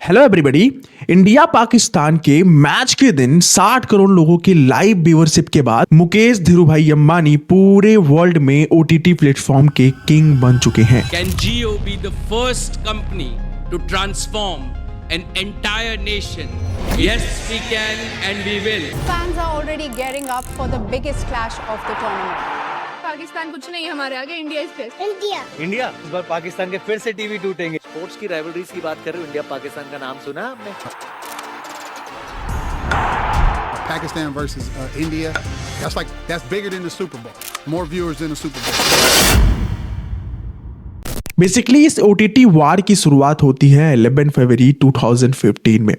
Hello everybody. India Pakistan के match के दिन 60 करोड़ लोगों की लाइव व्यूअरशिप के बाद मुकेश धीरूभाई अंबानी पूरे वर्ल्ड में ओटीटी प्लेटफॉर्म के किंग बन चुके हैं। Can Jio be the first company to transform an entire nation? Yes, we can and we will. Fans are already gearing up for the biggest clash of the tournament. Pakistan कुछ नहीं हमारे आगे, India is best. India इस बार पाकिस्तान के फिर से TV टूटेंगे। Sports की rivalries की बात कर रहे हो, इंडिया पाकिस्तान का नाम सुना आपने? Pakistan versus India. That's bigger than the Super Bowl. More viewers than the Super Bowl. Basically इस ओटीटी वार की शुरुआत होती है 11 फरवरी 2015 में,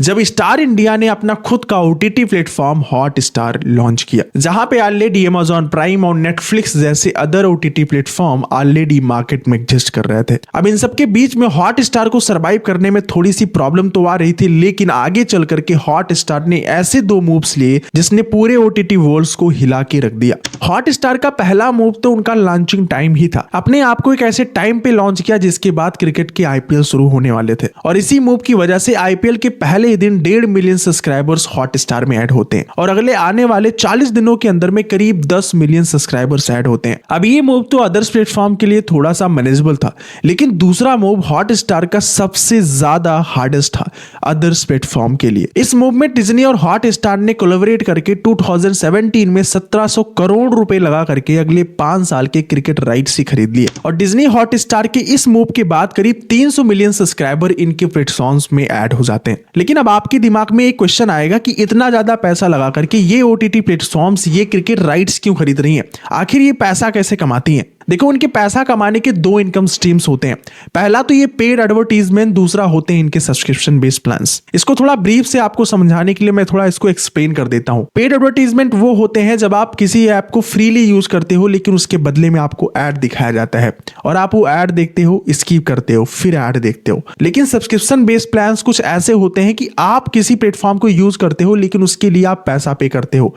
जब स्टार इंडिया ने अपना खुद का OTT platform hot star launch किया, जहां पे ऑलरेडी अमेजॉन प्राइम और नेटफ्लिक्स जैसे other OTT platform already market में एग्जिस्ट कर रहे थे। अब इन सबके बीच में हॉट स्टार को सर्वाइव करने में थोड़ी सी प्रॉब्लम तो आ रही थी, लेकिन आगे चल करके हॉट स्टार ने ऐसे दो मूव्स लिए जिसने पूरे ओटीटी वर्ल्ड को हिला के रख दिया। हॉट स्टार का पहला मूव तो उनका लॉन्चिंग टाइम ही था। अपने आप को एक ऐसे टाइम पे लॉन्च किया जिसके बाद क्रिकेट के आईपीएल शुरू होने वाले थे, और इसी मूव की वजह से आईपीएल के पहले ही दिन 1.5 मिलियन सब्सक्राइबर्स हॉट स्टार में ऐड होते हैं, और अगले आने वाले 40 दिनों के अंदर में करीब 10 मिलियन सब्सक्राइबर्स ऐड होते हैं। अब ये मूव तो अदर्स प्लेटफॉर्म के लिए थोड़ा सा मैनेजेबल था, लेकिन दूसरा मूव हॉट स्टार का सबसे ज्यादा हार्डेस्ट था अदर्स प्लेटफॉर्म के लिए। इस मूव में डिज्नी और हॉट स्टार ने कोलैबोरेट करके 2017 में 1700 करोड़ रुपए लगा करके अगले 5 साल के क्रिकेट राइट्स ही खरीद लिए, और डिज्नी हॉट स्टार के इस मूव के बाद करीब 300 मिलियन सब्सक्राइबर इनके प्लेटफॉर्म्स में ऐड हो जाते हैं। लेकिन अब आपके दिमाग में एक क्वेश्चन आएगा कि इतना ज्यादा पैसा लगा करके ये ओटीटी प्लेटफॉर्म्स ये क्रिकेट राइट्स क्यों खरीद रही हैं? आखिर ये पैसा कैसे कमाती हैं? देखो, उनके पैसा कमाने के दो इनकम स्ट्रीम्स होते हैं। पहला तो ये पेड एडवर्टीजमेंट, दूसरा होते हैं इनके सब्सक्रिप्शन बेस्ड प्लान्स। इसको थोड़ा ब्रीफ से आपको समझाने के लिए मैं थोड़ा इसको एक्सप्लेन कर देता हूं। पेड एडवर्टीजमेंट वो होते हैं जब आप किसी ऐप को फ्रीली यूज करते हो, लेकिन उसके बदले में आपको ऐड दिखाया जाता है और आप वो ऐड देखते हो, स्किप करते हो, फिर ऐड देखते हो। लेकिन सब्सक्रिप्शन बेस्ड प्लान्स कुछ ऐसे होते हैं कि आप किसी प्लेटफॉर्म को यूज करते हो, लेकिन उसके लिए आप पैसा पे करते हो,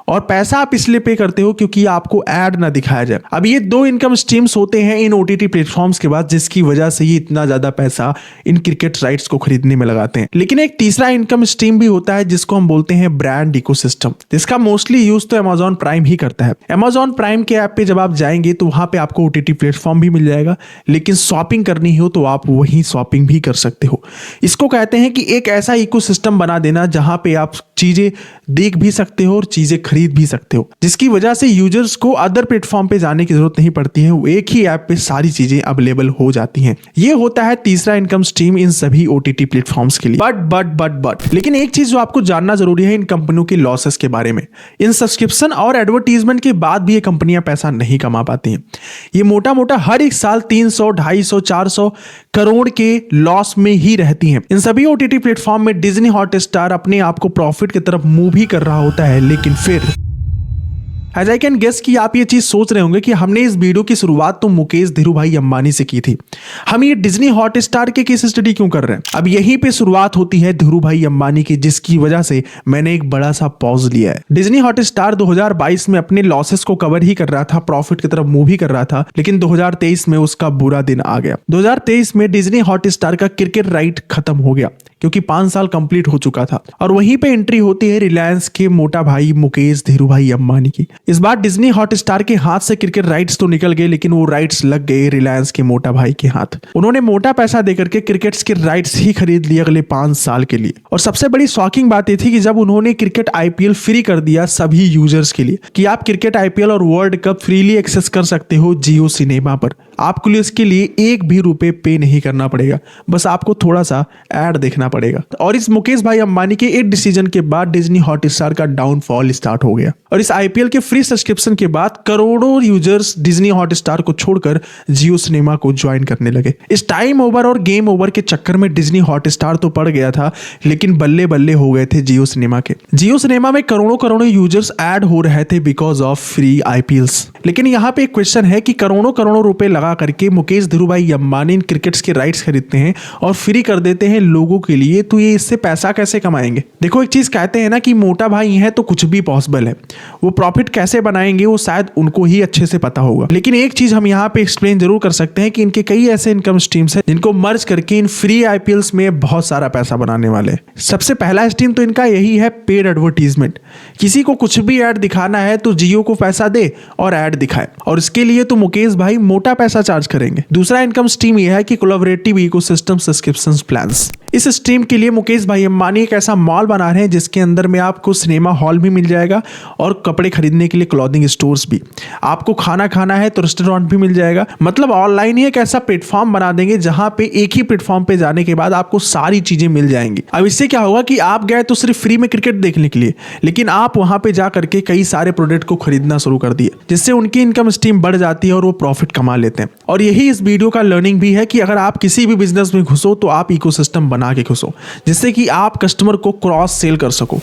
और पैसा आप इसलिए पे करते हो क्योंकि आपको ऐड ना दिखाया जाए। अब ये दो इनकम स्ट्रीम्स होते हैं इन ओटीटी प्लेटफॉर्म्स के बाद, जिसकी वजह से ये इतना ज्यादा पैसा इन क्रिकेट राइट्स को खरीदने में लगाते हैं। लेकिन एक तीसरा इनकम स्ट्रीम भी होता है जिसको हम बोलते हैं ब्रांड इकोसिस्टम, जिसका मोस्टली यूज तो अमेजॉन प्राइम ही करता है। अमेजॉन प्राइम के ऐप पे जब आप जाएंगे तो वहां पे आपको ओटीटी प्लेटफॉर्म भी मिल जाएगा, लेकिन शॉपिंग करनी हो तो आप वहीं शॉपिंग भी कर सकते हो। इसको कहते हैं कि एक ऐसा इकोसिस्टम बना देना जहां पे आप चीजें देख भी सकते हो और चीजें खरीद भी सकते हो, जिसकी वजह से यूजर्स को अदर प्लेटफॉर्म पे जाने की जरूरत नहीं पड़ती है, वो एक ही ऐप पे सारी चीजें अवेलेबल हो जाती हैं। ये होता है तीसरा इनकम स्ट्रीम इन सभी ओटीटी प्लेटफॉर्म्स के लिए। बट लेकिन एक चीज जो आपको जानना जरूरी है इन कंपनियों की लॉसेस के बारे में। इन सब्सक्रिप्शन और एडवर्टीजमेंट के बाद भी ये कंपनियां पैसा नहीं कमा पाती हैं। ये मोटा मोटा हर एक साल 300, 250, 400 करोड़ के लॉस में ही रहती हैं। इन सभी ओटीटी प्लेटफॉर्म में डिज्नी हॉट स्टार अपने आप को प्रॉफिट की तरफ मूव ही कर रहा होता है, लेकिन फिर एज आई कैन गेस कि आप ये चीज सोच रहे होंगे कि हमने इस वीडियो की शुरुआत तो मुकेश धीरूभाई अंबानी से की थी, हम ये डिज्नी हॉट स्टार के केस स्टडी क्यों कर रहे हैं? अब यहीं पे शुरुआत होती है धीरूभाई अंबानी की, जिसकी वजह से मैंने एक बड़ा सा पॉज लिया है। डिज्नी हॉट स्टार 2022 में अपने लॉसेस को कवर ही कर रहा था, प्रॉफिट की तरफ मूव ही कर रहा था, लेकिन 2023 में उसका बुरा दिन आ गया। 2023 में डिज्नी हॉट स्टार का क्रिकेट राइट खत्म हो गया क्योंकि 5 साल कंप्लीट हो चुका था, और वहीं पे एंट्री होती है रिलायंस के मोटा भाई मुकेश धीरूभाई अंबानी की। इस बार डिज्नी हॉट स्टार के हाथ से क्रिकेट राइट्स तो निकल गए, लेकिन वो राइट्स लग गए रिलायंस के मोटा भाई के हाथ। उन्होंने मोटा पैसा देकर के क्रिकेट के राइट्स ही खरीद लिए अगले 5 साल के लिए। और सबसे बड़ी शॉकिंग बात यह थी कि जब उन्होंने क्रिकेट आईपीएल फ्री कर दिया सभी यूजर्स के लिए, कि आप क्रिकेट आईपीएल और वर्ल्ड कप फ्रीली एक्सेस कर सकते हो जियो सिनेमा पर, आपको इसके लिए एक भी रुपए पे नहीं करना पड़ेगा, बस आपको थोड़ा सा ऐड देखना पड़ेगा। और इस मुकेश भाई अंबानी के एक डिसीजन के बाद डिज्नी हॉट स्टार का डाउनफॉल स्टार्ट हो गया, और इस आईपीएल के फ्री सब्सक्रिप्शन के बाद करोड़ों यूजर्स डिज्नी हॉट स्टार को छोड़कर जियो सिनेमा को ज्वाइन करने लगे। इस टाइम ओवर और गेम ओवर के चक्कर में डिज्नी हॉट स्टार तो पड़ गया था, लेकिन बल्ले बल्ले हो गए थे जियो सिनेमा के। जियो सिनेमा में करोड़ों करोड़ों यूजर्स ऐड हो रहे थे बिकॉज ऑफ फ्री आईपीएल्स। लेकिन यहाँ पे एक क्वेश्चन है कि करोड़ों करोड़ों रुपए लगा करके मुकेश धीरूभाई अंबानी क्रिकेट्स के राइट्स खरीदते हैं और फ्री कर देते हैं लोगों के लिए, तो ये इससे पैसा कैसे कमाएंगे? देखो, एक चीज कहते हैं ना कि मोटा भाई है तो कुछ भी पॉसिबल है। वो प्रॉफिट कैसे बनाएंगे वो शायद उनको ही अच्छे से पता होगा। लेकिन एक चीज हम यहाँ पे एक्सप्लेन जरूर कर सकते हैं कि इनके कई ऐसे इनकम स्ट्रीम्स हैं जिनको मर्ज करके इन फ्री आईपीएल्स में बहुत सारा पैसा बनाने वाले हैं। सबसे पहला स्ट्रीम तो इनका यही है, पेड एडवर्टीजमेंट। किसी को कुछ भी ऐड दिखाना है तो जियो को पैसा दे और ऐड दिखाए, और इसके लिए तो मुकेश भाई मोटा पैसा चार्ज करेंगे। दूसरा इनकम स्ट्रीम यह है कि कोलैबोरेटिव इकोसिस्टम सब्सक्रिप्शन प्लान्स। इस स्ट्रीम के लिए मुकेश भाई अंबानी एक ऐसा मॉल बना रहे हैं जिसके अंदर में आपको सिनेमा हॉल भी मिल जाएगा और कपड़े खरीदने के लिए क्लॉथिंग स्टोर्स भी। आपको खाना खाना है तो रेस्टोरेंट भी मिल जाएगा। मतलब ऑनलाइन ही एक ऐसा प्लेटफॉर्म बना देंगे जहां पे एक ही प्लेटफॉर्म पे जाने के बाद आपको सारी चीजें मिल जाएंगी। अब इससे क्या होगा कि आप गए तो सिर्फ फ्री में क्रिकेट देखने के लिए, लेकिन आप वहां पे जा करके कई सारे प्रोडक्ट को खरीदना शुरू कर दिए, जिससे उनकी इनकम स्ट्रीम बढ़ जाती है और वो प्रॉफिट कमा लेते हैं। और यही इस वीडियो का लर्निंग भी है कि अगर आप किसी भी बिजनेस में घुसो तो आप इकोसिस्टम बना के घुसो, जिससे कि आप कस्टमर को क्रॉस सेल कर सको।